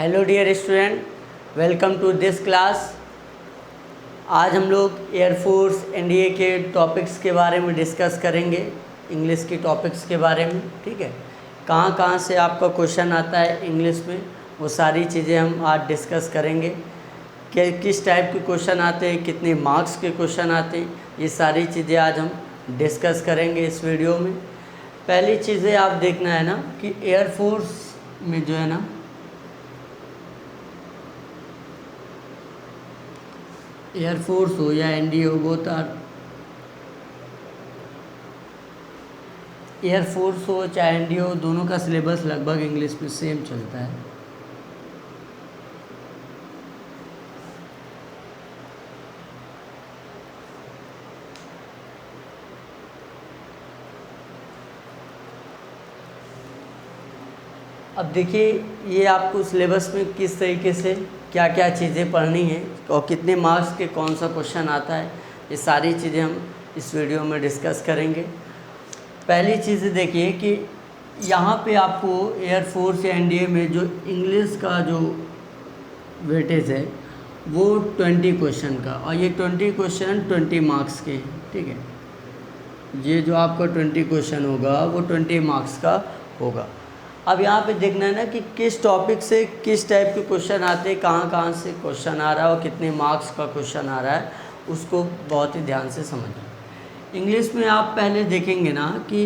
Hello dear student, welcome to this class. आज हम लोग एयरफोर्स एनडीए के टॉपिक्स के बारे में डिस्कस करेंगे, इंग्लिश के टॉपिक्स के बारे में। ठीक है, कहाँ कहाँ से आपका क्वेश्चन आता है इंग्लिश में, वो सारी चीज़ें हम आज डिस्कस करेंगे कि किस टाइप के क्वेश्चन आते हैं, कितने मार्क्स के क्वेश्चन आते हैं, ये सारी चीज़ें आज हम डिस्कस करेंगे इस वीडियो में। पहली चीज़ें आप देखना है ना कि एयरफोर्स में जो है ना, एयरफोर्स हो या एनडीए हो, बोथ आर, एयरफोर्स हो चाहे एनडीए हो, दोनों का सिलेबस लगभग इंग्लिश में सेम चलता है। अब देखिए, ये आपको सिलेबस में किस तरीके से क्या क्या चीज़ें पढ़नी है और कितने मार्क्स के कौन सा क्वेश्चन आता है, ये सारी चीज़ें हम इस वीडियो में डिस्कस करेंगे। पहली चीज़ देखिए कि यहाँ पे आपको एयरफोर्स या एनडीए में जो इंग्लिश का जो वेटेज है वो 20 क्वेश्चन का, और ये 20 क्वेश्चन 20 मार्क्स के हैं। ठीक है, ये जो आपका 20 क्वेश्चन होगा वो 20 मार्क्स का होगा। अब यहाँ पे देखना है ना कि किस टॉपिक से किस टाइप के क्वेश्चन आते हैं, कहाँ कहाँ से क्वेश्चन आ रहा है और कितने मार्क्स का क्वेश्चन आ रहा है, उसको बहुत ही ध्यान से समझना। इंग्लिश में आप पहले देखेंगे ना कि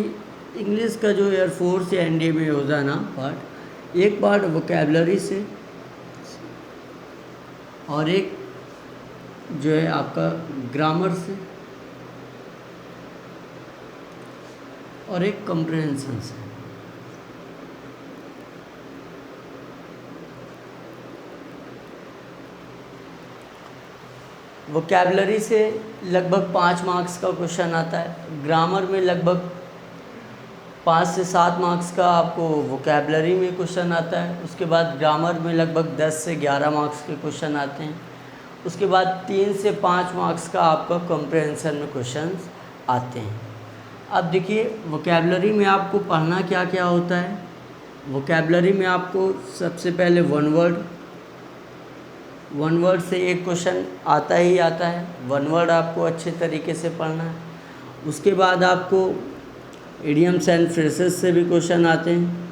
इंग्लिश का जो एयरफोर्स या एनडीए में होता है ना पार्ट, एक पार्ट वोकैबुलरी से और एक जो है आपका ग्रामर से और एक कॉम्प्रिहेंशन से। वोकैबुलरी से लगभग 5 मार्क्स का क्वेश्चन आता है, ग्रामर में लगभग 5 से 7 मार्क्स का आपको वोकैबुलरी में क्वेश्चन आता है। उसके बाद ग्रामर में लगभग 10 से 11 मार्क्स के क्वेश्चन आते हैं। उसके बाद 3 से 5 मार्क्स का आपका कॉम्प्रिहेंशन में क्वेश्चन आते हैं। अब देखिए, वोकैबुलरी में आपको पढ़ना क्या क्या होता है। वोकैबुलरी में आपको सबसे पहले वन वर्ड से एक क्वेश्चन आता ही आता है, वन वर्ड आपको अच्छे तरीके से पढ़ना है। उसके बाद आपको इडियम्स एंड फ्रेजेस से भी क्वेश्चन आते हैं।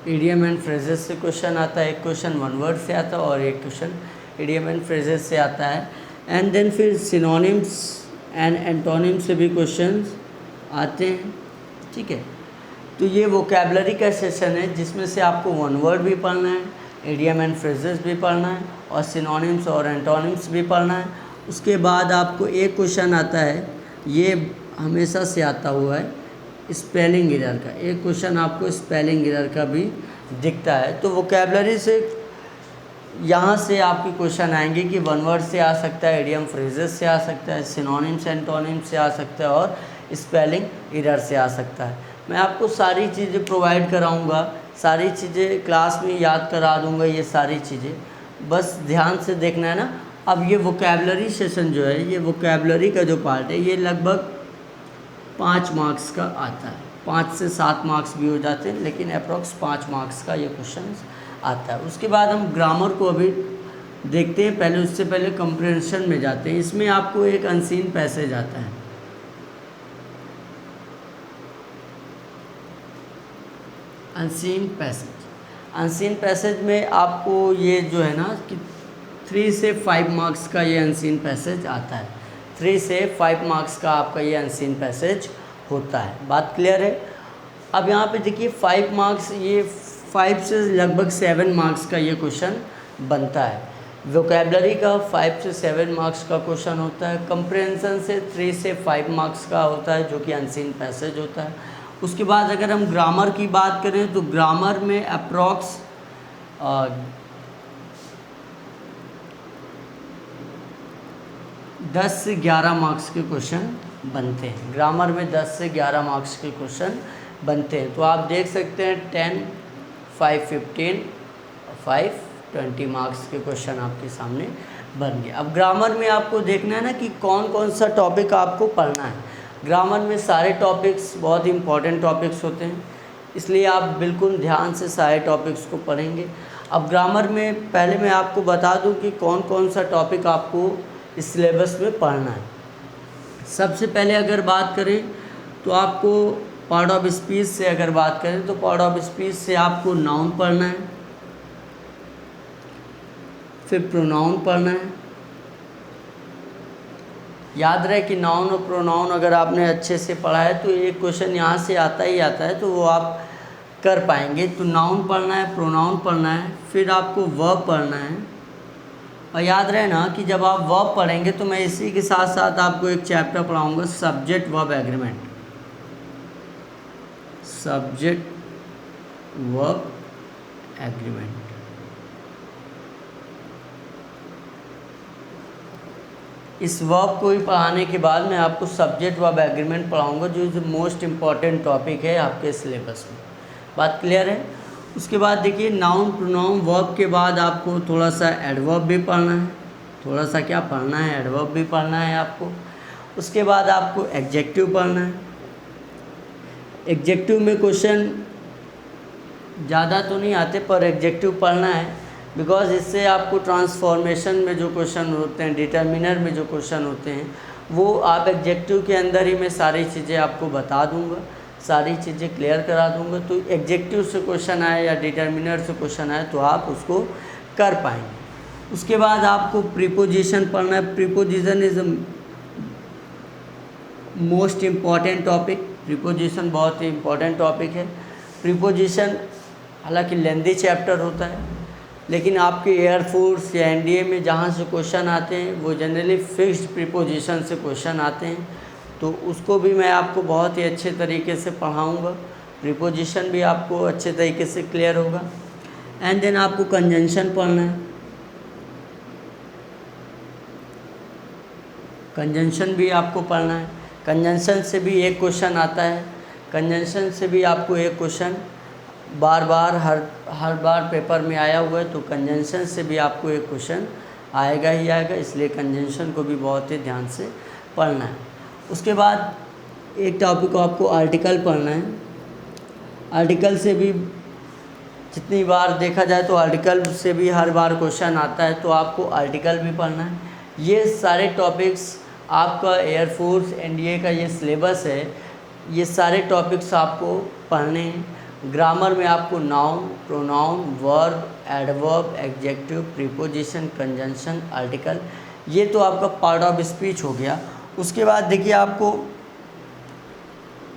इडियम एंड फ्रेजेस से क्वेश्चन आता है, एक क्वेश्चन वन वर्ड से आता है और एक क्वेश्चन इडियम एंड फ्रेजेस से आता है। एंड देन फिर सिनोनिम्स एंड एंटोनिम से भी क्वेश्चंस आते हैं। ठीक है, तो ये वोकैबुलरी का सेशन है जिसमें से आपको वन वर्ड भी पढ़ना है, इडियम एंड फ्रेजेस भी पढ़ना है और सिनोनिम्स और एंटोनिम्स भी पढ़ना है। उसके बाद आपको एक क्वेश्चन आता है, ये हमेशा से आता हुआ है, स्पेलिंग एरर का। एक क्वेश्चन आपको स्पेलिंग एरर का भी दिखता है। तो वोकैबुलरी से यहाँ से आपके क्वेश्चन आएंगे कि वन वर्ड से आ सकता है, इडियम फ्रेजेस से आ सकता है, सिनोनिम्स एंटोनिम्स से आ सकता है और स्पेलिंग एरर से आ सकता है। मैं आपको सारी चीज़ें प्रोवाइड कराऊंगा, सारी चीज़ें क्लास में याद करा दूंगा, ये सारी चीज़ें बस ध्यान से देखना है ना। अब ये वोकैबुलरी सेशन जो है, ये वोकैबुलरी का जो पार्ट है, ये लगभग 5 मार्क्स का आता है। 5 से 7 मार्क्स भी हो जाते हैं, लेकिन अप्रॉक्स 5 मार्क्स का ये क्वेश्चन आता है। उसके बाद हम ग्रामर को अभी देखते हैं, पहले उससे पहले कॉम्प्रिहेंशन में जाते हैं। इसमें आपको एक अनसीन पैसेज आता है। अनसीन पैसेज में आपको ये जो है ना कि 3 से 5 मार्क्स का ये अनसीन पैसेज आता है। 3 से 5 मार्क्स का आपका ये अनसीन पैसेज होता है। बात क्लियर है। अब यहाँ पे देखिए 5 मार्क्स, ये 5 से लगभग 7 मार्क्स का ये क्वेश्चन बनता है। वोकैबुलरी का 5 से 7 मार्क्स का क्वेश्चन होता है। कॉम्प्रिहेंशन से 3 से 5 मार्क्स का होता है, जो कि अनसीन पैसेज होता है। उसके बाद अगर हम ग्रामर की बात करें तो ग्रामर में अप्रॉक्स 10 से 11 मार्क्स के क्वेश्चन बनते हैं। ग्रामर में 10 से 11 मार्क्स के क्वेश्चन बनते हैं। तो आप देख सकते हैं 10, 5, 15, 5, 20 मार्क्स के क्वेश्चन आपके सामने बन गए। अब ग्रामर में आपको देखना है ना कि कौन कौन सा टॉपिक आपको पढ़ना है। ग्रामर में सारे टॉपिक्स बहुत इम्पॉर्टेंट टॉपिक्स होते हैं, इसलिए आप बिल्कुल ध्यान से सारे टॉपिक्स को पढ़ेंगे। अब ग्रामर में पहले मैं आपको बता दूं कि कौन कौन सा टॉपिक आपको इस सिलेबस में पढ़ना है। सबसे पहले अगर बात करें तो आपको पार्ट ऑफ स्पीच से अगर बात करें तो पार्ट ऑफ स्पीच से आपको नाउन पढ़ना है, फिर प्रोनाउन पढ़ना है। याद रहे कि नाउन और प्रोनाउन अगर आपने अच्छे से पढ़ा है तो एक क्वेश्चन यहाँ से आता ही आता है, तो वो आप कर पाएंगे। तो नाउन पढ़ना है, प्रोनाउन पढ़ना है, फिर आपको वर्ब पढ़ना है। और याद रहे ना कि जब आप वर्ब पढ़ेंगे तो मैं इसी के साथ साथ आपको एक चैप्टर पढ़ाऊँगा, subject verb agreement. Subject verb agreement. इस वर्ब को भी पढ़ाने के बाद मैं आपको सब्जेक्ट वर्ब एग्रीमेंट पढ़ाऊँगा, जो मोस्ट इम्पॉर्टेंट टॉपिक है आपके सिलेबस में। बात क्लियर है? उसके बाद देखिए नाउन प्रोनाउन वर्ब के बाद आपको थोड़ा सा एडवर्ब भी पढ़ना है। थोड़ा सा क्या पढ़ना है? एडवर्ब भी पढ़ना है आपको। उसके बाद आपको एडजेक्टिव पढ़ना है। एडजेक्टिव में क्वेश्चन ज़्यादा तो नहीं आते, पर एडजेक्टिव पढ़ना है, बिकॉज इससे आपको ट्रांसफॉर्मेशन में जो क्वेश्चन होते हैं, डिटर्मिनर में जो क्वेश्चन होते हैं, वो आप एडजेक्टिव के अंदर ही मैं सारी चीज़ें आपको बता दूंगा, सारी चीज़ें क्लियर करा दूंगा। तो एडजेक्टिव से क्वेश्चन आए या डिटर्मिनर से क्वेश्चन आए तो आप उसको कर पाएंगे। उसके बाद आपको प्रीपोजिशन पढ़ना है। Preposition is most important topic. Preposition बहुत ही इम्पॉर्टेंट टॉपिक है। प्रीपोजिशन हालांकि लेंदी चैप्टर होता है, लेकिन आपके एयरफोर्स या एनडीए में जहाँ से क्वेश्चन आते हैं वो जनरली फिक्स्ड प्रीपोजिशन से क्वेश्चन आते हैं, तो उसको भी मैं आपको बहुत ही अच्छे तरीके से पढ़ाऊँगा। प्रीपोजिशन भी आपको अच्छे तरीके से क्लियर होगा। एंड देन आपको कंजंक्शन पढ़ना है। कंजंक्शन भी आपको पढ़ना है। कंजंक्शन से भी एक क्वेश्चन आता है। कंजंक्शन से भी आपको एक क्वेश्चन बार बार हर बार पेपर में आया हुआ है, तो कंजंक्शन से भी आपको एक क्वेश्चन आएगा ही आएगा, इसलिए कंजंक्शन को भी बहुत ही ध्यान से पढ़ना है। उसके बाद एक टॉपिक को आपको आर्टिकल पढ़ना है। आर्टिकल से भी जितनी बार देखा जाए तो आर्टिकल से भी हर बार क्वेश्चन आता है, तो आपको आर्टिकल भी पढ़ना है। ये सारे टॉपिक्स आपका एयरफोर्स एनडीए का ये सिलेबस है, ये सारे टॉपिक्स आपको पढ़ने हैं। ग्रामर में आपको noun, pronoun, verb, adverb, adjective, preposition, conjunction, article, ये तो आपका पार्ट ऑफ स्पीच हो गया। उसके बाद देखिए आपको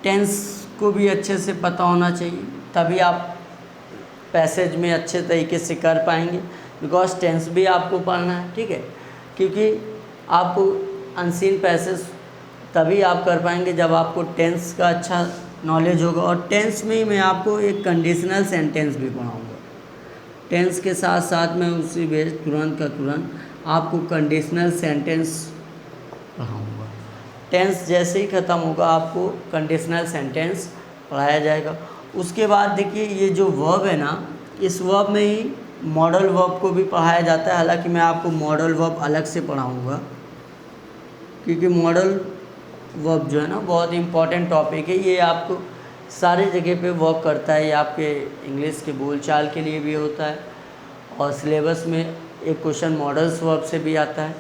टेंस को भी अच्छे से पता होना चाहिए, तभी आप पैसेज में अच्छे तरीके से कर पाएंगे, बिकॉज टेंस भी आपको पढ़ना है, ठीक है। क्योंकि आपको अनसीन पैसेज तभी आप कर पाएंगे जब आपको टेंस का अच्छा नॉलेज होगा। और टेंस में ही मैं आपको एक कंडीशनल सेंटेंस भी पढ़ाऊँगा। टेंस के साथ साथ मैं उसी बेस तुरंत का तुरंत आपको कंडीशनल सेंटेंस पढ़ाऊँगा। टेंस जैसे ही ख़त्म होगा आपको कंडीशनल सेंटेंस पढ़ाया जाएगा। उसके बाद देखिए ये जो वर्ब है ना, इस वर्ब में ही मॉडल वर्ब को भी पढ़ाया जाता है। हालांकि मैं आपको मॉडल वर्ब अलग से पढ़ाऊँगा, क्योंकि मॉडल वर्ब जो है ना बहुत इम्पॉर्टेंट टॉपिक है। ये आपको सारे जगह पे वर्क करता है। ये आपके इंग्लिश के बोलचाल के लिए भी होता है, और सिलेबस में एक क्वेश्चन मॉडल्स वर्ब से भी आता है।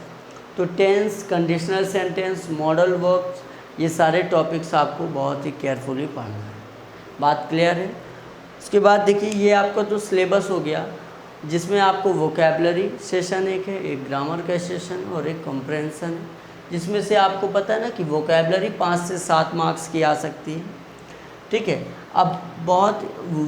तो tense, conditional sentence, modal verb, ये सारे टॉपिक्स आपको बहुत ही केयरफुली पढ़ना है। बात क्लियर है? उसके बाद देखिए ये आपका तो सिलेबस हो गया, जिसमें आपको वोकैबलरी सेशन एक है, एक ग्रामर का सेशन और एक कॉम्प्रहेंशन है, जिसमें से आपको पता है ना कि वोकैबलरी 5 से 7 मार्क्स की आ सकती है, ठीक है। अब बहुत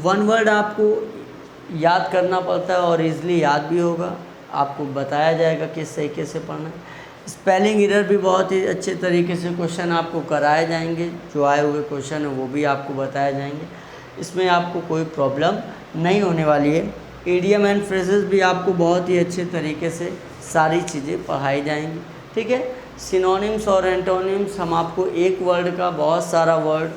वन वर्ड आपको याद करना पड़ता है और इजीली याद भी होगा, आपको बताया जाएगा किस तरीके से पढ़ना है। स्पेलिंग एरर भी बहुत ही अच्छे तरीके से क्वेश्चन आपको कराए जाएंगे, जो आए हुए क्वेश्चन है वो भी आपको बताए जाएंगे, इसमें आपको कोई प्रॉब्लम नहीं होने वाली है। इडियम एंड फ्रेजेस भी आपको बहुत ही अच्छे तरीके से सारी चीज़ें पढ़ाई जाएंगी, ठीक है। सिनोनिम्स और एंटोनिम्स हम आपको एक वर्ड का बहुत सारा वर्ड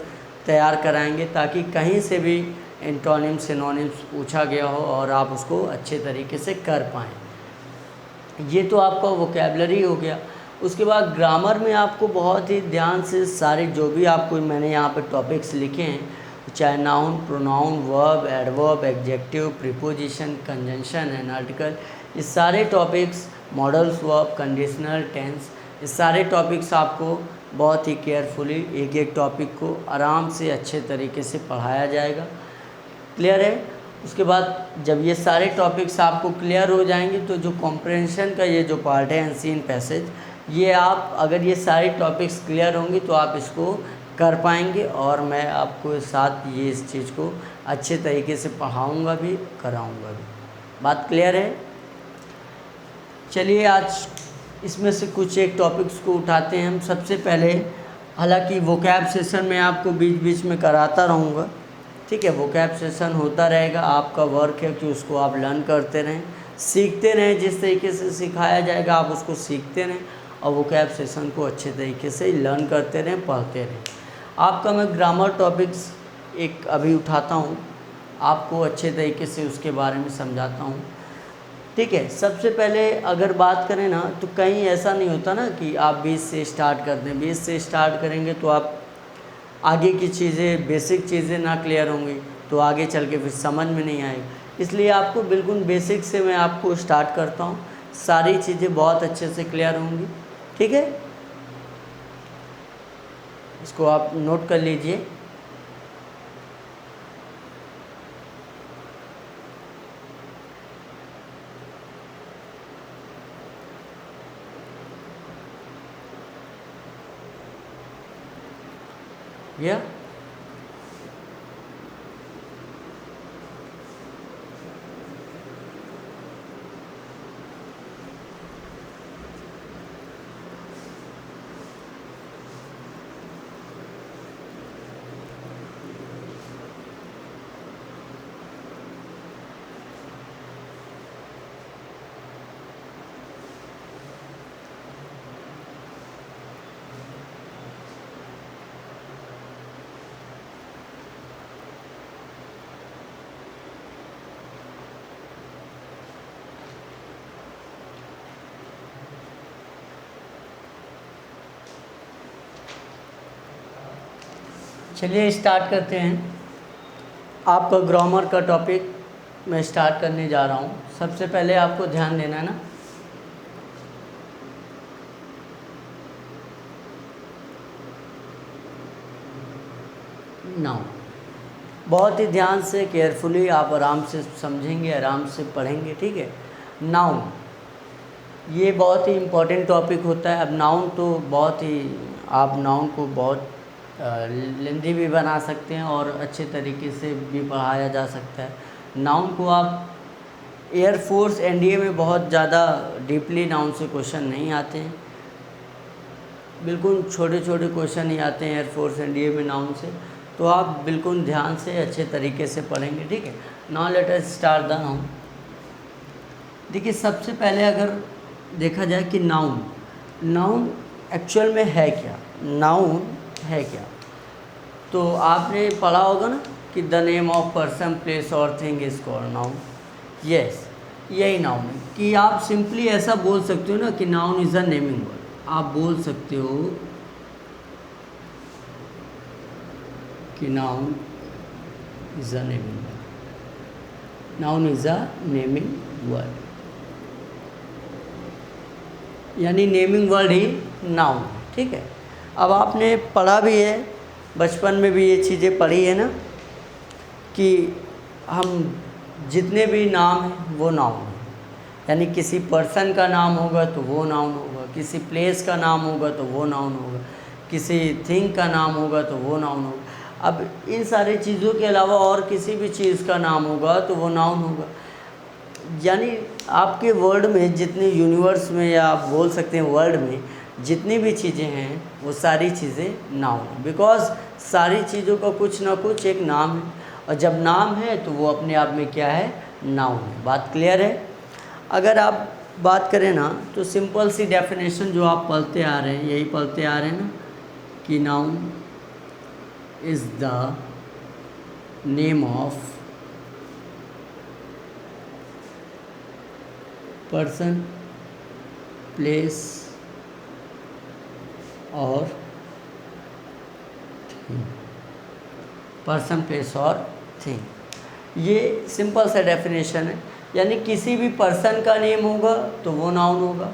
तैयार कराएंगे, ताकि कहीं से भी एंटोनिम सिनोनिम्स पूछा गया हो और आप उसको अच्छे तरीके से कर पाएँ। ये तो आपका वोकैबलरी हो गया। उसके बाद ग्रामर में आपको बहुत ही ध्यान से सारे जो भी आपको मैंने यहाँ पे टॉपिक्स लिखे हैं, चाहे noun, pronoun, verb, adverb, adjective, preposition, conjunction and article, ये सारे topics, modals verb, conditional, tense, ये सारे टॉपिक्स आपको बहुत ही केयरफुली एक एक टॉपिक को आराम से अच्छे तरीके से पढ़ाया जाएगा। क्लियर है? उसके बाद जब ये सारे टॉपिक्स आपको क्लियर हो जाएंगे तो जो कॉम्प्रहेंशन का ये जो पार्ट है अनसीन पैसेज, ये आप अगर ये सारे टॉपिक्स क्लियर होंगी तो आप इसको कर पाएंगे, और मैं आपको साथ ये इस चीज़ को अच्छे तरीके से पढ़ाऊँगा भी, कराऊँगा भी। बात क्लियर है? चलिए आज इसमें से कुछ एक टॉपिक्स को उठाते हैं हम। सबसे पहले, हालांकि वोकैब सेशन में आपको बीच बीच में कराता रहूँगा, ठीक है, वोकैब सेशन होता रहेगा, आपका वर्क है कि उसको आप लर्न करते रहें, सीखते रहें, जिस तरीके से सिखाया जाएगा आप उसको सीखते रहें और वोकैब सेशन को अच्छे तरीके से लर्न करते रहें, पढ़ते रहें। आपका मैं ग्रामर टॉपिक्स एक अभी उठाता हूँ, आपको अच्छे तरीके से उसके बारे में समझाता हूँ, ठीक है। सबसे पहले अगर बात करें ना, तो कहीं ऐसा नहीं होता ना कि आप 20 से स्टार्ट कर दें, 20 से स्टार्ट करेंगे तो आप आगे की चीज़ें, बेसिक चीज़ें ना क्लियर होंगी तो आगे चल के फिर समझ में नहीं आएगी। इसलिए आपको बिल्कुल बेसिक से मैं आपको स्टार्ट करता हूँ, सारी चीज़ें बहुत अच्छे से क्लियर होंगी, ठीक है। इसको आप नोट कर लीजिए। या चलिए स्टार्ट करते हैं। आपका ग्रामर का टॉपिक मैं स्टार्ट करने जा रहा हूँ। सबसे पहले आपको ध्यान देना है ना, नाउन। बहुत ही ध्यान से, केयरफुली आप आराम से समझेंगे, आराम से पढ़ेंगे, ठीक है। नाउन ये बहुत ही इम्पोर्टेंट टॉपिक होता है। अब नाउन तो बहुत ही, आप नाउन को बहुत लेंदी भी बना सकते हैं और अच्छे तरीके से भी पढ़ाया जा सकता है। नाउन को आप एयरफोर्स, एनडीए में बहुत ज़्यादा डीपली नाउन से क्वेश्चन नहीं आते हैं, बिल्कुल छोटे छोटे क्वेश्चन ही आते हैं एयरफोर्स, एनडीए में नाउन से, तो आप बिल्कुल ध्यान से अच्छे तरीके से पढ़ेंगे, ठीक है। Now let us start the noun. देखिए सबसे पहले अगर देखा जाए कि नाउन एक्चुअल में है क्या, नाउन है क्या, तो आपने पढ़ा होगा ना कि the name of person, place और thing is called noun. Yes, यही नाउन है। कि आप सिंपली ऐसा बोल सकते हो ना कि noun is a naming word. आप बोल सकते हो कि noun is a naming word, noun is a naming word, यानी नेमिंग वर्ड ही नाउन, ठीक है। अब आपने पढ़ा भी है, बचपन में भी ये चीज़ें पढ़ी है ना कि हम जितने भी नाम हैं वो नाउन है, यानी किसी पर्सन का नाम होगा तो वो नाउन होगा, किसी प्लेस का नाम होगा तो वो नाउन होगा, किसी थिंग का नाम होगा तो वो नाउन होगा। अब इन सारी चीज़ों के अलावा और किसी भी चीज़ का नाम होगा तो वो नाउन होगा। यानी आपके वर्ल्ड में जितने, यूनिवर्स में या आप बोल सकते हैं वर्ल्ड में जितनी भी चीज़ें हैं वो सारी चीज़ें नाउन हैं, बिकॉज सारी चीज़ों का कुछ ना कुछ एक नाम है, और जब नाम है तो वो अपने आप में क्या है, नाउन है। बात क्लियर है? अगर आप बात करें ना तो सिंपल सी डेफिनेशन जो आप पढ़ते आ रहे हैं, यही पढ़ते आ रहे हैं ना कि noun is the name of person, place और पर्सन, प्लेस और थिंग। ये सिंपल सा डेफिनेशन है। यानी किसी भी पर्सन का नेम होगा तो वो नाउन होगा,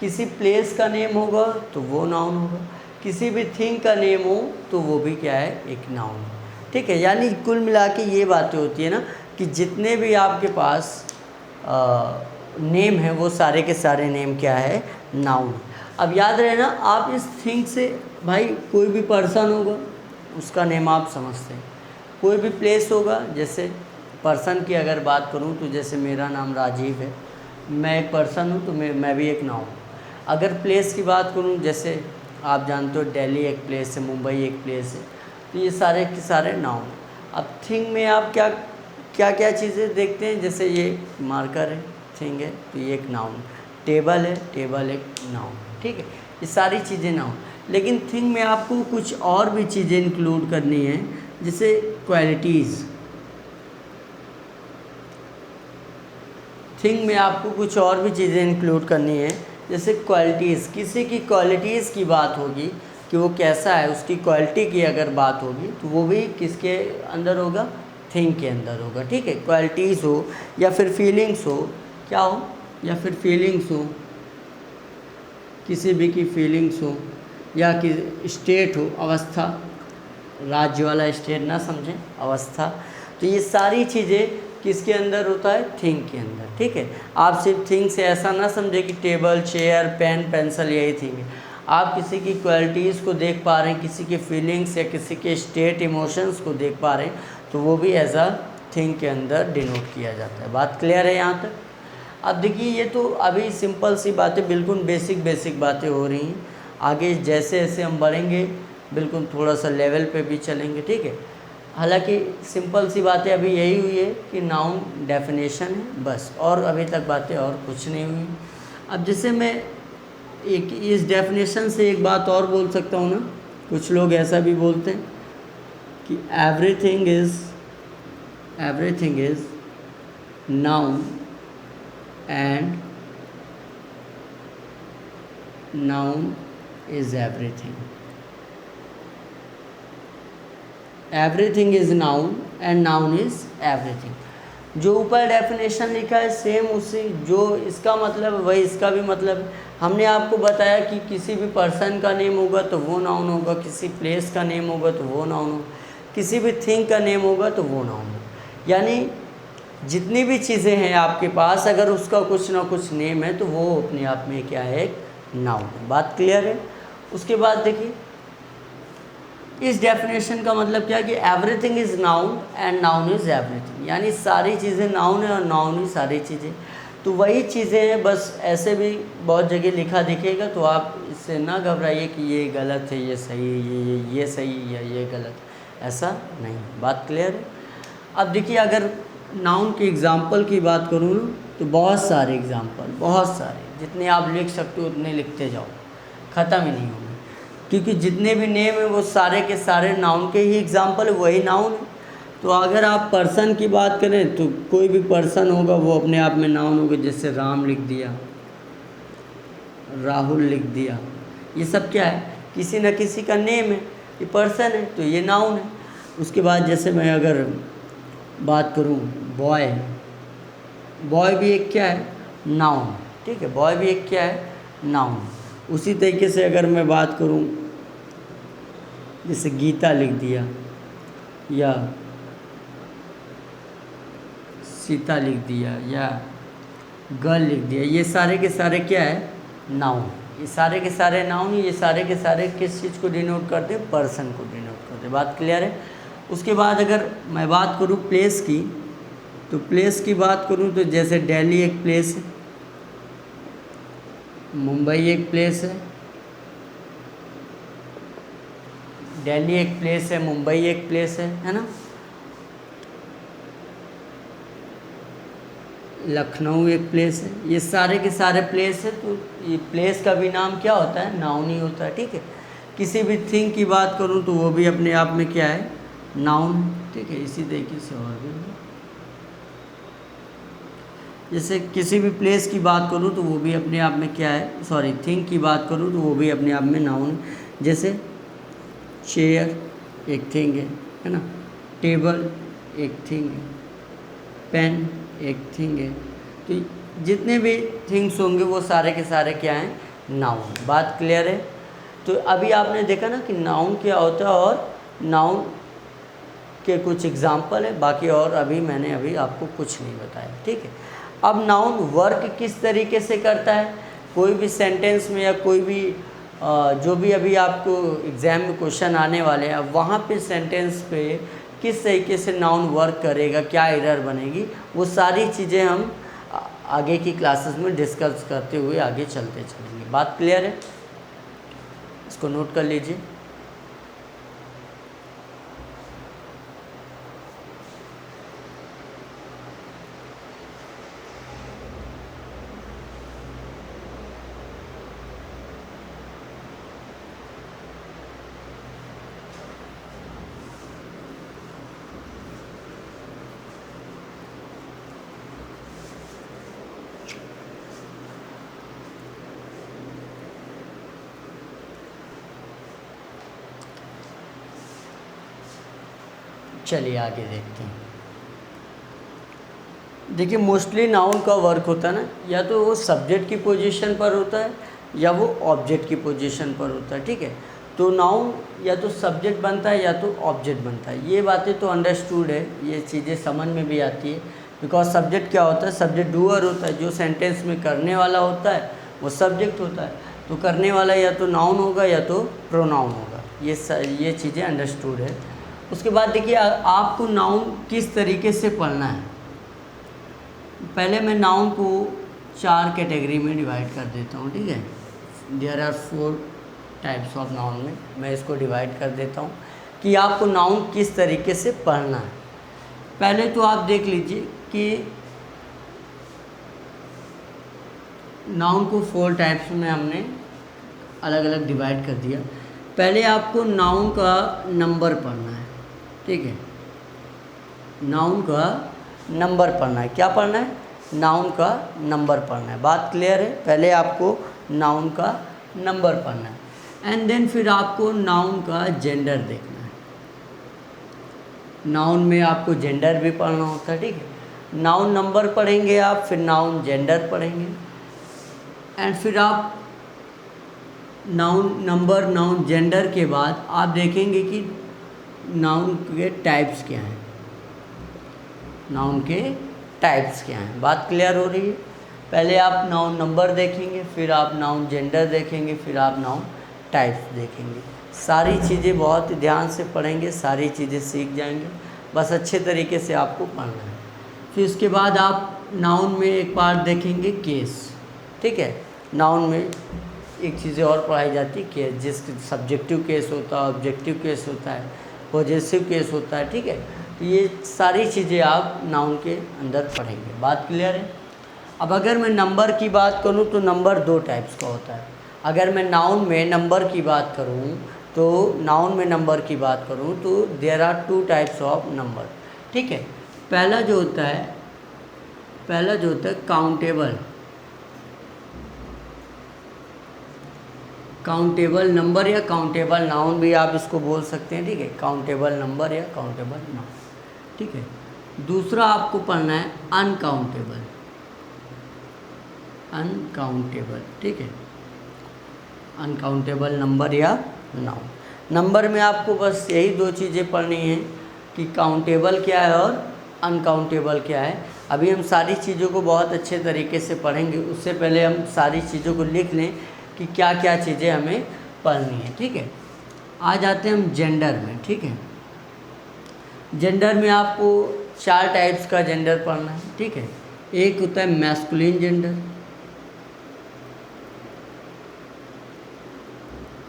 किसी प्लेस का नेम होगा तो वो नाउन होगा, किसी भी थिंग का नेम हो तो वो भी क्या है, एक नाउन है। ठीक है, यानी कुल मिला के ये बातें होती है ना कि जितने भी आपके पास नेम है वो सारे के सारे नेम क्या है, नाउन। अब याद रहे ना, आप इस थिंग से भाई कोई भी पर्सन होगा उसका नेम आप समझते हैं, कोई भी प्लेस होगा, जैसे पर्सन की अगर बात करूं तो जैसे मेरा नाम राजीव है, मैं एक पर्सन हूं तो मैं भी एक नाउन। अगर प्लेस की बात करूं, जैसे आप जानते हो दिल्ली एक प्लेस है, मुंबई एक प्लेस है, तो ये सारे के सारे नाउन। अब थिंग में आप क्या क्या क्या चीज़ें देखते हैं, जैसे ये मार्कर है, थिंग है तो ये एक नाउन, टेबल है, टेबल एक नाउन। ठीक है, ये सारी चीज़ें नाउन। लेकिन थिंग में आपको कुछ और भी चीज़ें इंक्लूड करनी है, जैसे क्वालिटीज़। थिंग में आपको कुछ और भी चीज़ें इंक्लूड करनी है, जैसे क्वालिटीज़। किसी की क्वालिटीज़ की बात होगी कि वो कैसा है, उसकी क्वालिटी की अगर बात होगी तो वो भी किसके अंदर होगा, थिंग के अंदर होगा। ठीक है, क्वालिटीज़ हो या फिर फीलिंग्स हो, क्या हो, या फिर फीलिंग्स हो, किसी भी की फीलिंग्स हो, या कि स्टेट हो, अवस्था, राज्य वाला स्टेट ना समझें, अवस्था। तो ये सारी चीज़ें किसके अंदर होता है, थिंग के अंदर। ठीक है, आप सिर्फ थिंग से ऐसा ना समझे कि टेबल, चेयर, पेन, पेंसिल यही थिंग है। आप किसी की क्वालिटीज़ को देख पा रहे हैं, किसी की फीलिंग्स या किसी के स्टेट, इमोशंस को देख पा रहे हैं, तो वो भी एज अ थिंग के अंदर डिनोट किया जाता है। बात क्लियर है यहाँ तक? अब देखिए, ये तो अभी सिंपल सी बातें, बिल्कुल बेसिक बातें हो रही हैं। आगे जैसे जैसे हम बढ़ेंगे बिल्कुल थोड़ा सा लेवल पे भी चलेंगे। ठीक है, हालांकि सिंपल सी बातें अभी यही हुई है कि नाउन डेफिनेशन है बस, और अभी तक बातें और कुछ नहीं हुई। अब जैसे मैं एक इस डेफिनेशन से एक बात और बोल सकता हूँ ना, कुछ लोग ऐसा भी बोलते हैं कि everything is noun and noun is everything. Everything is noun and noun is everything. जो ऊपर डेफिनेशन लिखा है सेम उसी, जो इसका मतलब वही इसका भी मतलब है। हमने आपको बताया कि किसी भी पर्सन का नेम होगा तो वो नाउन होगा, किसी प्लेस का नेम होगा तो वो नाउन होगा, किसी भी थिंग का नेम होगा तो वो नाउन होगा। यानी जितनी भी चीज़ें हैं आपके पास, अगर उसका कुछ ना कुछ नेम है तो वो अपने आप में क्या है, एक नाउन है। बात क्लियर है? उसके बाद देखिए, इस डेफिनेशन का मतलब क्या है कि everything is noun and noun is everything. यानी सारी चीज़ें नाउन है और नाउन ही सारी चीज़ें। तो वही चीज़ें हैं, बस ऐसे भी बहुत जगह लिखा दिखेगा, तो आप इससे ना घबराइए कि ये गलत है, ये सही है, ये सही या ये गलत, ऐसा नहीं। बात क्लियर है? अब देखिए, अगर नाउन की एग्ज़ाम्पल की बात करूँ ना, तो बहुत सारे एग्ज़ाम्पल, बहुत सारे, जितने आप लिख सकते हो उतने लिखते जाओ, ख़त्म ही नहीं होंगे। क्योंकि जितने भी नेम हैं वो सारे के सारे नाउन के ही एग्ज़ाम्पल है, वही नाउन है। तो अगर आप पर्सन की बात करें तो कोई भी पर्सन होगा वो अपने आप में नाउन होगा। जैसे राम लिख दिया, राहुल लिख दिया, ये सब क्या है, किसी न किसी का नेम है, ये पर्सन है तो ये नाउन है। उसके बाद जैसे मैं अगर बात करूं बॉय, बॉय भी एक क्या है, नाउन। ठीक है, बॉय भी एक क्या है, नाउन। उसी तरीके से अगर मैं बात करूं, जैसे गीता लिख दिया या सीता लिख दिया या गर्ल लिख दिया, ये सारे के सारे क्या है, नाउन। ये सारे के सारे नाउन, ये सारे के सारे किस चीज़ को डिनोट करते हैं, पर्सन को डिनोट करते हैं। बात क्लियर है? उसके बाद अगर मैं बात करूं प्लेस की, तो प्लेस की बात करूं तो जैसे दिल्ली एक प्लेस है, मुंबई एक प्लेस है, दिल्ली एक प्लेस है, मुंबई एक प्लेस है ना, लखनऊ एक प्लेस है, ये सारे के सारे प्लेस है। तो ये प्लेस का भी नाम क्या होता है, नाउन ही होता है। ठीक है, किसी भी थिंग की बात करूं तो वो भी अपने आप में क्या है, नाउन। ठीक है, इसी तरीके से और भी, जैसे किसी भी प्लेस की बात करूं तो वो भी अपने आप में क्या है, सॉरी थिंग की बात करूं तो वो भी अपने आप में नाउन। जैसे चेयर एक थिंग है ना, टेबल एक थिंग है, पेन एक थिंग है। तो जितने भी थिंग्स होंगे वो सारे के सारे क्या हैं, नाउन। बात क्लियर है? तो अभी आपने देखा ना कि नाउन क्या होता है और नाउन के कुछ एग्जाम्पल है, बाकी और मैंने अभी आपको कुछ नहीं बताया, ठीक है। अब नाउन वर्क किस तरीके से करता है, कोई भी सेंटेंस में या कोई भी जो भी अभी आपको एग्ज़ाम में क्वेश्चन आने वाले हैं, वहाँ पे सेंटेंस पे किस तरीके से नाउन वर्क करेगा, क्या एरर बनेगी, वो सारी चीज़ें हम आगे की क्लासेस में डिस्कस करते हुए आगे चलते चलेंगे। बात क्लियर है? इसको नोट कर लीजिए। चलिए आगे देखते हैं। देखिए मोस्टली नाउन का वर्क होता है ना, या तो वो सब्जेक्ट की पोजीशन पर होता है या वो ऑब्जेक्ट की पोजीशन पर होता है, ठीक है। तो नाउन या तो सब्जेक्ट बनता है या तो ऑब्जेक्ट बनता है। ये बातें तो अंडरस्टूड है, ये चीज़ें समझ में भी आती है। बिकॉज सब्जेक्ट क्या होता है, सब्जेक्ट डूअर होता है, जो सेंटेंस में करने वाला होता है वो सब्जेक्ट होता है। तो करने वाला या तो नाउन होगा या तो प्रोनाउन होगा। ये चीज़ें अंडरस्टूड है। उसके बाद देखिए आपको नाउन किस तरीके से पढ़ना है। पहले मैं नाउन को 4 कैटेगरी में डिवाइड कर देता हूँ, ठीक है। There are 4 types of noun में मैं इसको डिवाइड कर देता हूँ कि आपको नाउन किस तरीके से पढ़ना है। पहले तो आप देख लीजिए कि नाउन को 4 टाइप्स में हमने अलग अलग डिवाइड कर दिया। पहले आपको नाउन का नंबर पढ़ना है, ठीक है। नाउन का नंबर पढ़ना है। क्या पढ़ना है? नाउन का नंबर पढ़ना है। बात क्लियर है? पहले आपको नाउन का नंबर पढ़ना है एंड देन फिर आपको नाउन का जेंडर देखना है। नाउन में आपको जेंडर भी पढ़ना होता है, ठीक है। नाउन नंबर पढ़ेंगे आप, फिर नाउन जेंडर पढ़ेंगे एंड फिर आप नाउन नंबर नाउन जेंडर के बाद आप देखेंगे कि नाउन के टाइप्स क्या हैं। नाउन के टाइप्स क्या हैं। बात क्लियर हो रही है? पहले आप नाउन नंबर देखेंगे, फिर आप नाउन जेंडर देखेंगे, फिर आप नाउन टाइप्स देखेंगे। सारी चीज़ें बहुत ध्यान से पढ़ेंगे, सारी चीज़ें सीख जाएंगे। बस अच्छे तरीके से आपको पढ़ना है। फिर उसके बाद आप नाउन में एक पार्ट देखेंगे केस, ठीक है। नाउन में एक चीज़ें और पढ़ाई जाती है केस, जिस सब्जेक्टिव केस होता है, ऑब्जेक्टिव केस होता है, पॉजेसिव केस होता है, ठीक है। तो ये सारी चीज़ें आप नाउन के अंदर पढ़ेंगे। बात क्लियर है? अब अगर मैं नंबर की बात करूँ तो नंबर 2 टाइप्स का होता है। अगर मैं नाउन में नंबर की बात करूँ तो there are 2 types of number, ठीक है। पहला जो होता है काउंटेबल नंबर या काउंटेबल नाउन भी आप इसको बोल सकते हैं, ठीक है। काउंटेबल नंबर या काउंटेबल नाउन, ठीक है। दूसरा आपको पढ़ना है अनकाउंटेबल, ठीक है। अनकाउंटेबल नंबर या नाउन। नंबर में आपको बस यही 2 चीज़ें पढ़नी हैं कि काउंटेबल क्या है और अनकाउंटेबल क्या है। अभी हम सारी चीज़ों को बहुत अच्छे तरीके से पढ़ेंगे, उससे पहले हम सारी चीज़ों को लिख लें कि क्या क्या चीज़ें हमें पढ़नी है, ठीक है। आ जाते हैं हम जेंडर में, ठीक है। जेंडर में आपको 4 टाइप्स का जेंडर पढ़ना है, ठीक है। एक होता है मैस्कुलिन जेंडर,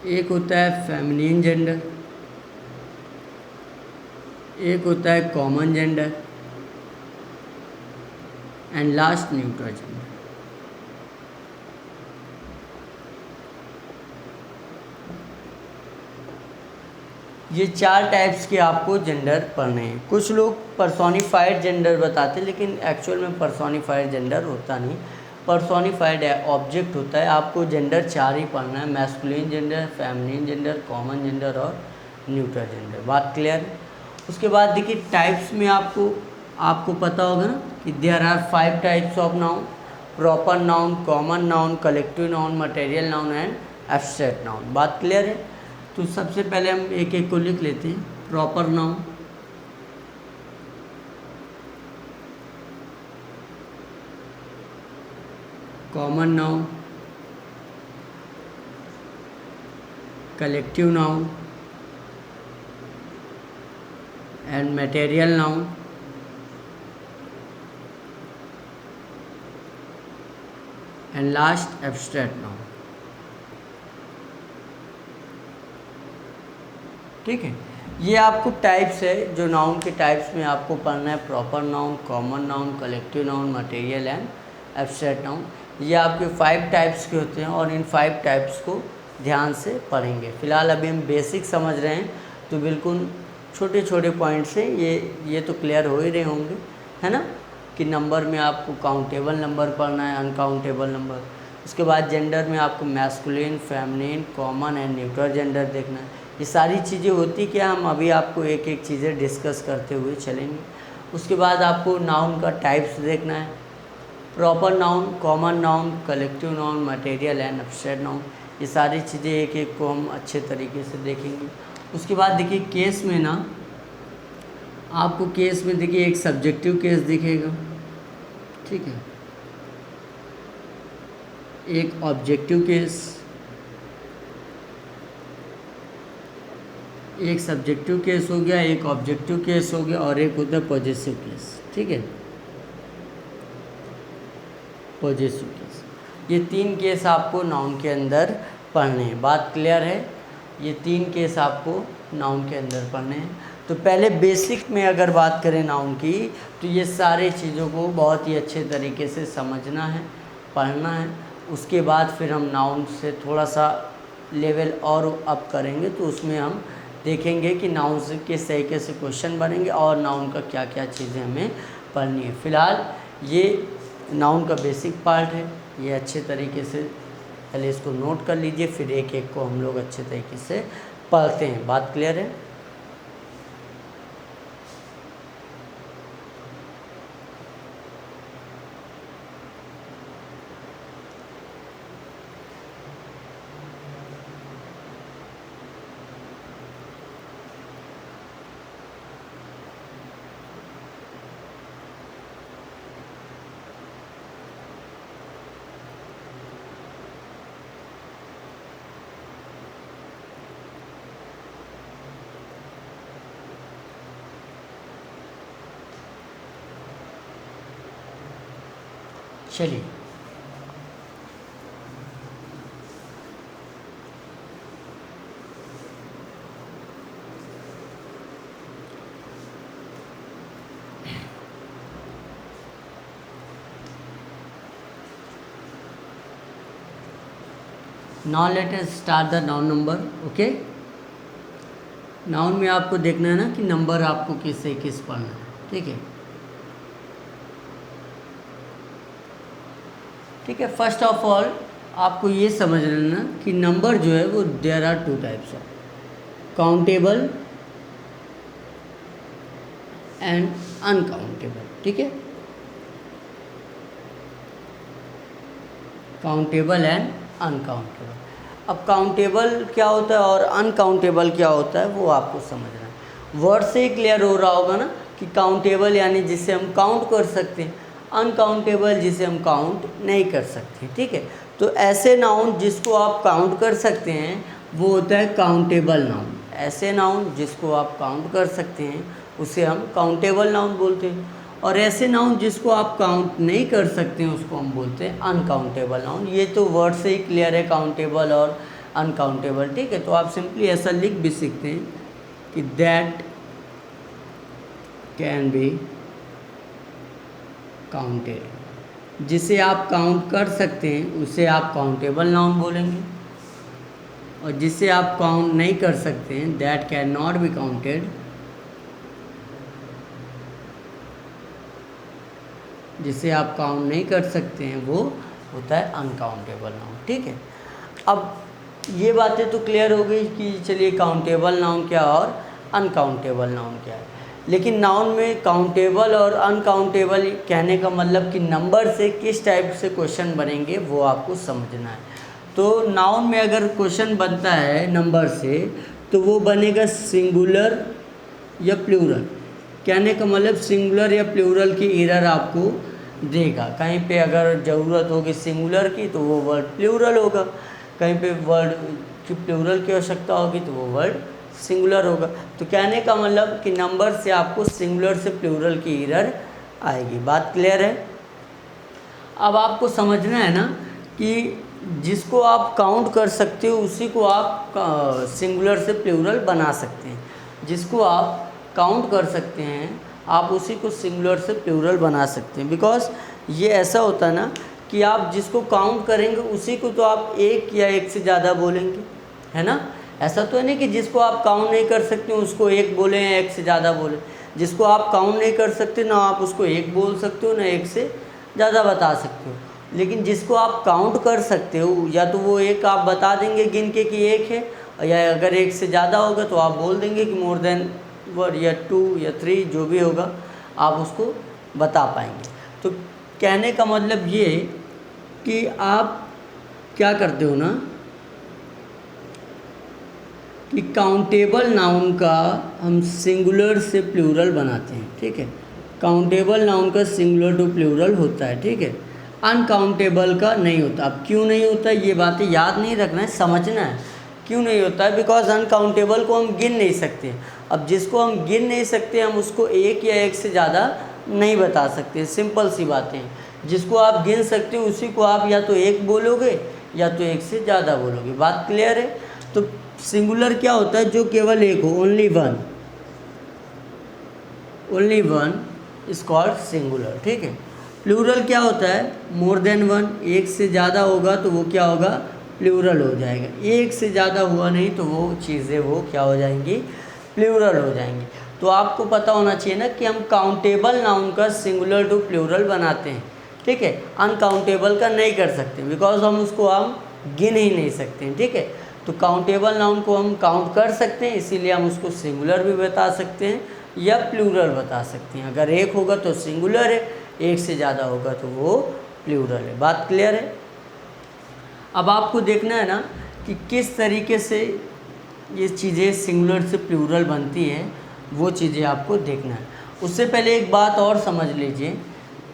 एक होता है फेमिनिन जेंडर, एक होता है common gender and last neutral gender. ये 4 टाइप्स के आपको जेंडर पढ़ने हैं। कुछ लोग पर्सोनिफाइड जेंडर बताते हैं, लेकिन एक्चुअल में पर्सोनिफाइड जेंडर होता नहीं। पर्सोनिफाइड ऑब्जेक्ट होता है। आपको जेंडर 4 ही पढ़ना है, masculine gender, feminine gender, common gender और न्यूट्रल जेंडर। बात क्लियर है? उसके बाद देखिए टाइप्स में आपको पता होगा ना कि there are 5 types of noun: proper noun, common noun, collective noun, material noun and abstract noun. बात क्लियर है? तो सबसे पहले हम एक एक को लिख लेते हैं। Proper noun, common noun, collective noun and material noun and last abstract noun. ठीक है, ये आपको टाइप्स है जो नाउन के टाइप्स में आपको पढ़ना है: proper noun, common noun, collective noun, material and abstract noun. ये आपके 5 टाइप्स के होते हैं और इन 5 टाइप्स को ध्यान से पढ़ेंगे। फिलहाल अभी हम बेसिक समझ रहे हैं, तो बिल्कुल छोटे छोटे पॉइंट्स हैं, ये तो क्लियर हो ही रहे होंगे, है ना, कि नंबर में आपको काउंटेबल नंबर पढ़ना है, अनकाउंटेबल नंबर। उसके बाद जेंडर में आपको masculine, feminine, common and neutral gender देखना है। ये सारी चीज़ें होती क्या, हम अभी आपको एक एक चीज़ें डिस्कस करते हुए चलेंगे। उसके बाद आपको नाउन का टाइप्स देखना है: proper noun, common noun, collective noun, material and abstract noun. ये सारी चीज़ें एक एक को हम अच्छे तरीके से देखेंगे। उसके बाद देखिए केस में ना, आपको केस में देखिए एक सब्जेक्टिव केस दिखेगा, ठीक है, एक ऑब्जेक्टिव केस, एक सब्जेक्टिव केस हो गया, एक ऑब्जेक्टिव केस हो गया और एक होता है पॉजेसिव केस। ठीक है, पॉजेसिव केस। ये 3 केस आपको नाउन के अंदर पढ़ने हैं। बात क्लियर है? ये 3 केस आपको नाउन के अंदर पढ़ने हैं। तो पहले बेसिक में अगर बात करें नाउन की, तो ये सारे चीज़ों को बहुत ही अच्छे तरीके से समझना है, पढ़ना है। उसके बाद फिर हम नाउन से थोड़ा सा लेवल और अप करेंगे, तो उसमें हम देखेंगे कि नाउन से किस तरीके से क्वेश्चन बनेंगे और नाउन का क्या क्या चीज़ें हमें पढ़नी है। फिलहाल ये नाउन का बेसिक पार्ट है, ये अच्छे तरीके से पहले इसको नोट कर लीजिए, फिर एक एक को हम लोग अच्छे तरीके से पढ़ते हैं। बात क्लियर है? चलिए, now let us start the noun number. Okay, noun में आपको देखना है ना कि नंबर आपको किस से किस पढ़ना है। ठीक है, ठीक है। फर्स्ट ऑफ ऑल आपको ये समझ लेना कि नंबर जो है वो there are 2 types of: countable and uncountable. ठीक है, काउंटेबल एंड अनकाउंटेबल। अब काउंटेबल क्या होता है और अनकाउंटेबल क्या होता है वो आपको समझना है। वर्ड से ही क्लियर हो रहा होगा ना कि काउंटेबल यानी जिसे हम काउंट कर सकते हैं, अनकाउंटेबल जिसे हम काउंट नहीं कर सकते। ठीक है, तो ऐसे नाउन जिसको आप काउंट कर सकते हैं वो होता है काउंटेबल नाउन। ऐसे नाउन जिसको आप काउंट कर सकते हैं उसे हम काउंटेबल नाउन बोलते हैं, और ऐसे नाउन जिसको आप काउंट नहीं कर सकते हैं उसको हम बोलते हैं अनकाउंटेबल नाउन। ये तो वर्ड से ही क्लियर है, काउंटेबल और अनकाउंटेबल। ठीक है, तो आप सिंपली ऐसा लिख भी सकते हैं कि दैट कैन बी काउंटेड। जिसे आप काउंट कर सकते हैं उसे आप काउंटेबल नाउन बोलेंगे, और जिसे आप काउंट नहीं कर सकते हैं, that can not be counted, जिसे आप काउंट नहीं कर सकते हैं वो होता है अनकाउंटेबल नाउन। ठीक है, अब ये बातें तो क्लियर हो गई कि चलिए काउंटेबल नाउन क्या और अनकाउंटेबल नाउन क्या है। लेकिन नाउन में काउंटेबल और अनकाउंटेबल कहने का मतलब कि नंबर से किस टाइप से क्वेश्चन बनेंगे वो आपको समझना है। तो नाउन में अगर क्वेश्चन बनता है नंबर से तो वो बनेगा सिंगुलर या प्लूरल। कहने का मतलब सिंगुलर या प्लूरल की एरर आपको देगा। कहीं पे अगर ज़रूरत होगी सिंगुलर की तो वो वर्ड प्लूरल होगा, कहीं पे वर्ड की प्लूरल की आवश्यकता होगी तो वो वर्ड सिंगुलर होगा। तो कहने का मतलब कि नंबर से आपको सिंगुलर से प्लूरल की एरर आएगी। बात क्लियर है? अब आपको समझना है ना कि जिसको आप काउंट कर सकते हो उसी को आप सिंगुलर से प्लूरल बना सकते हैं। जिसको आप काउंट कर सकते हैं आप उसी को सिंगुलर से प्लूरल बना सकते हैं। बिकॉज ये ऐसा होता है ना कि आप जिसको काउंट करेंगे उसी को तो आप एक या एक से ज़्यादा बोलेंगे, है ना। ऐसा तो है नहीं कि जिसको आप काउंट नहीं कर सकते उसको एक बोलें या एक से ज़्यादा बोलें। जिसको आप काउंट नहीं कर सकते ना आप उसको एक बोल सकते हो ना एक से ज़्यादा बता सकते हो। लेकिन जिसको आप काउंट कर सकते हो या तो वो एक आप बता देंगे गिन के कि एक है, या अगर एक से ज़्यादा होगा तो आप बोल देंगे कि मोर देन वर्ड या 2 या 3 जो भी होगा आप उसको बता पाएंगे। तो कहने का मतलब ये कि आप क्या करते हो ना कि काउंटेबल नाउन का हम सिंगुलर से प्लूरल बनाते हैं। ठीक है, काउंटेबल नाउन का सिंगुलर टू प्लूरल होता है। ठीक है, अनकाउंटेबल का नहीं होता। अब क्यों नहीं होता ये बातें याद नहीं रखना है, समझना है क्यों नहीं होता है। बिकॉज अनकाउंटेबल को हम गिन नहीं सकते। अब जिसको हम गिन नहीं सकते हम उसको एक या एक से ज़्यादा नहीं बता सकते। सिंपल सी बातें हैं। जिसको आप गिन सकते हो उसी को आप या तो एक बोलोगे या तो एक से ज़्यादा बोलोगे। बात क्लियर है? तो सिंगुलर क्या होता है? जो केवल एक हो, only one, only one is called singular. ठीक है, प्लूरल क्या होता है? मोर देन वन, एक से ज़्यादा होगा तो वो क्या होगा? प्लूरल हो जाएगा। एक से ज़्यादा हुआ नहीं तो वो चीज़ें वो क्या हो जाएंगी? प्लूरल हो जाएंगी। तो आपको पता होना चाहिए ना कि हम काउंटेबल नाउन का सिंगुलर टू प्लूरल बनाते हैं। ठीक है, अनकाउंटेबल का नहीं कर सकते बिकॉज हम उसको हम गिन ही नहीं सकते हैं। ठीक है, तो काउंटेबल नाउन को हम काउंट कर सकते हैं इसीलिए हम उसको सिंगुलर भी बता सकते हैं या प्लूरल बता सकते हैं। अगर एक होगा तो सिंगुलर है, एक से ज़्यादा होगा तो वो प्लूरल है। बात क्लियर है? अब आपको देखना है ना कि किस तरीके से ये चीज़ें सिंगुलर से प्लूरल बनती हैं, वो चीज़ें आपको देखना है। उससे पहले एक बात और समझ लीजिए।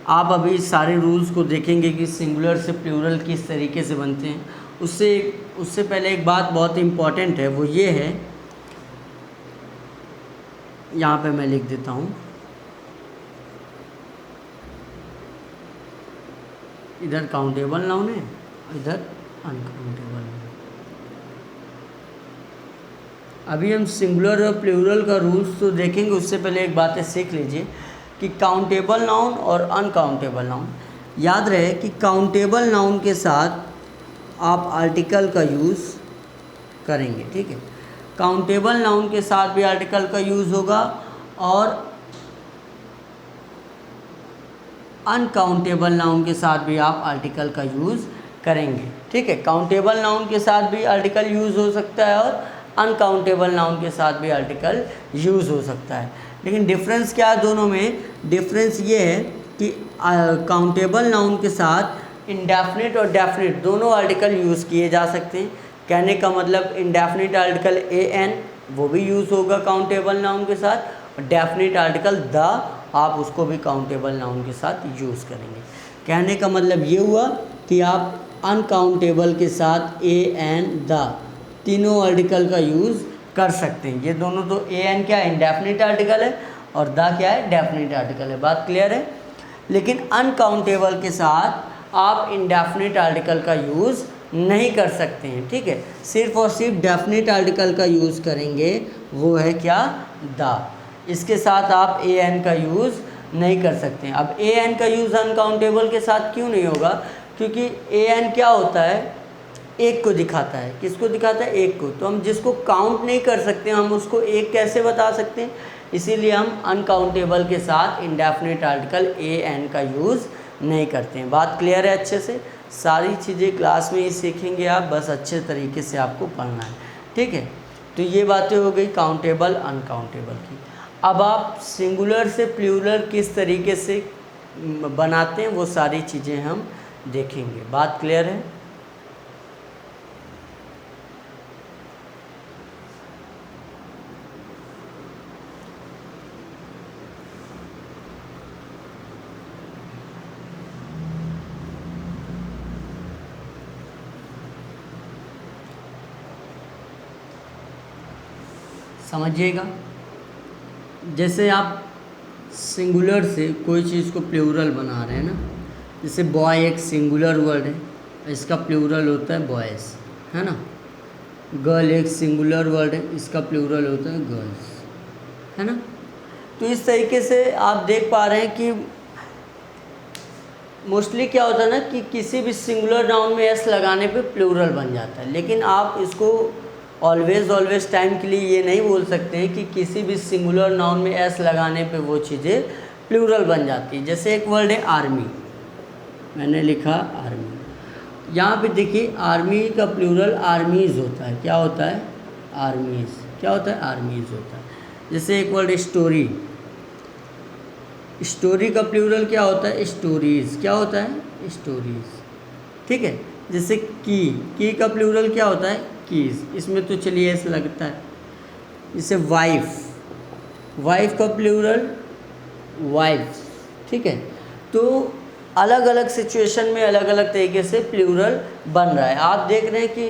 आप अभी सारे रूल्स को देखेंगे कि सिंगुलर से प्लूरल किस तरीके से बनते हैं। उससे पहले एक बात बहुत इम्पॉर्टेंट है, वो ये है, यहाँ पे मैं लिख देता हूँ, इधर काउंटेबल नाउन है, इधर अनकाउंटेबल नाउन। अभी हम सिंगुलर और प्लूरल का रूल्स तो देखेंगे, उससे पहले एक बातें सीख लीजिए कि काउंटेबल नाउन और अनकाउंटेबल नाउन। याद रहे कि काउंटेबल नाउन के साथ आप आर्टिकल का यूज़ करेंगे। ठीक है, काउंटेबल नाउन के साथ भी आर्टिकल का यूज़ होगा और अनकाउंटेबल नाउन के साथ भी आप आर्टिकल का यूज़ करेंगे। ठीक है, काउंटेबल नाउन के साथ भी आर्टिकल यूज़ हो सकता है और अनकाउंटेबल नाउन के साथ भी आर्टिकल यूज़ हो सकता है। लेकिन डिफरेंस क्या है दोनों में? डिफरेंस ये है कि काउंटेबल नाउन के साथ इंडेफिनिट और डेफिनिट दोनों आर्टिकल यूज़ किए जा सकते हैं। कहने का मतलब इंडेफिनिट आर्टिकल एन वो भी यूज़ होगा काउंटेबल नाउन के साथ, और डेफिनिट आर्टिकल द आप उसको भी काउंटेबल नाउन के साथ यूज़ करेंगे। कहने का मतलब ये हुआ कि आप अनकाउंटेबल के साथ ए एन द तीनों आर्टिकल का यूज़ कर सकते हैं। ये दोनों तो ए एन क्या है? इंडेफिनिट आर्टिकल है और द क्या है? डेफिनिट आर्टिकल है। बात क्लियर है? लेकिन अनकाउंटेबल के साथ आप इंडेफिनिट आर्टिकल का यूज़ नहीं कर सकते हैं। ठीक है, सिर्फ और सिर्फ डेफिनिट आर्टिकल का यूज़ करेंगे, वो है क्या? द। इसके साथ आप ए एन का यूज़ नहीं कर सकते हैं। अब ए एन का यूज़ अनकाउंटेबल के साथ क्यों नहीं होगा? क्योंकि ए एन क्या होता है? एक को दिखाता है। किसको दिखाता है? एक को। तो हम जिसको काउंट नहीं कर सकते हम उसको एक कैसे बता सकते हैं? इसीलिए हम अनकाउंटेबल के साथ इंडेफिनिट आर्टिकल ए एन का यूज़ नहीं करते हैं। बात क्लियर है अच्छे से? सारी चीज़ें क्लास में ही सीखेंगे आप, बस अच्छे तरीके से आपको पढ़ना है, ठीक है। तो ये बातें हो गई काउंटेबल अनकाउंटेबल की। अब आप सिंगुलर से प्लूरल किस तरीके से बनाते हैं वो सारी चीज़ें हम देखेंगे। बात क्लियर है? समझिएगा, जैसे आप सिंगुलर से कोई चीज़ को प्लूरल बना रहे हैं ना, जैसे बॉय एक सिंगुलर वर्ड है, इसका प्लूरल होता है बॉयज़, है ना। गर्ल एक सिंगुलर वर्ड है, इसका प्लूरल होता है गर्ल्स, है ना। तो इस तरीके से आप देख पा रहे हैं कि मोस्टली क्या होता है ना कि किसी भी सिंगुलर नाउन में एस लगाने पे प्लूरल बन जाता है, लेकिन आप इसको ऑलवेज टाइम के लिए ये नहीं बोल सकते हैं कि किसी भी सिंगुलर नाउन में एस लगाने पे वो चीज़ें प्लूरल बन जाती है। जैसे एक वर्ड है आर्मी, मैंने लिखा आर्मी, यहाँ पे देखिए आर्मी का प्लूरल आर्मीज़ होता है। क्या होता है? आर्मीज़। क्या होता है? आर्मीज़ होता है। जैसे एक वर्ड स्टोरी, स्टोरी का प्लूरल क्या होता है? स्टोरीज़। क्या होता है? स्टोरीज़, ठीक है। जैसे की का प्लूरल क्या होता है? कीज़। इसमें तो चलिए ऐसा लगता है। जैसे वाइफ, वाइफ का प्लूरल वाइफ्स, ठीक है। तो अलग अलग सिचुएशन में अलग अलग तरीके से प्लूरल बन रहा है। आप देख रहे हैं कि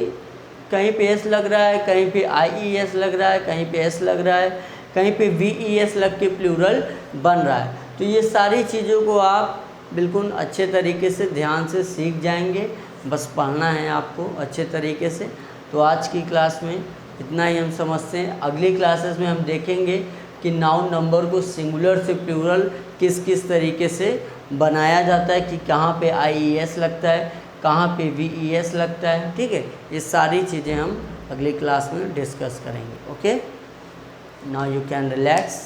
कहीं पे एस लग रहा है, कहीं पे IES लग रहा है, कहीं पे एस लग रहा है, कहीं पे VES लग के प्लूरल बन रहा है। तो ये सारी चीज़ों को आप बिल्कुल अच्छे तरीके से ध्यान से सीख जाएंगे, बस पढ़ना है आपको अच्छे तरीके से। तो आज की क्लास में इतना ही हम समझते हैं। अगली क्लासेस में हम देखेंगे कि नाउन नंबर को सिंगुलर से प्लूरल किस किस तरीके से बनाया जाता है, कि कहाँ पे IES लगता है, कहाँ पे VES लगता है, ठीक है। ये सारी चीज़ें हम अगली क्लास में डिस्कस करेंगे। Okay, now you can relax.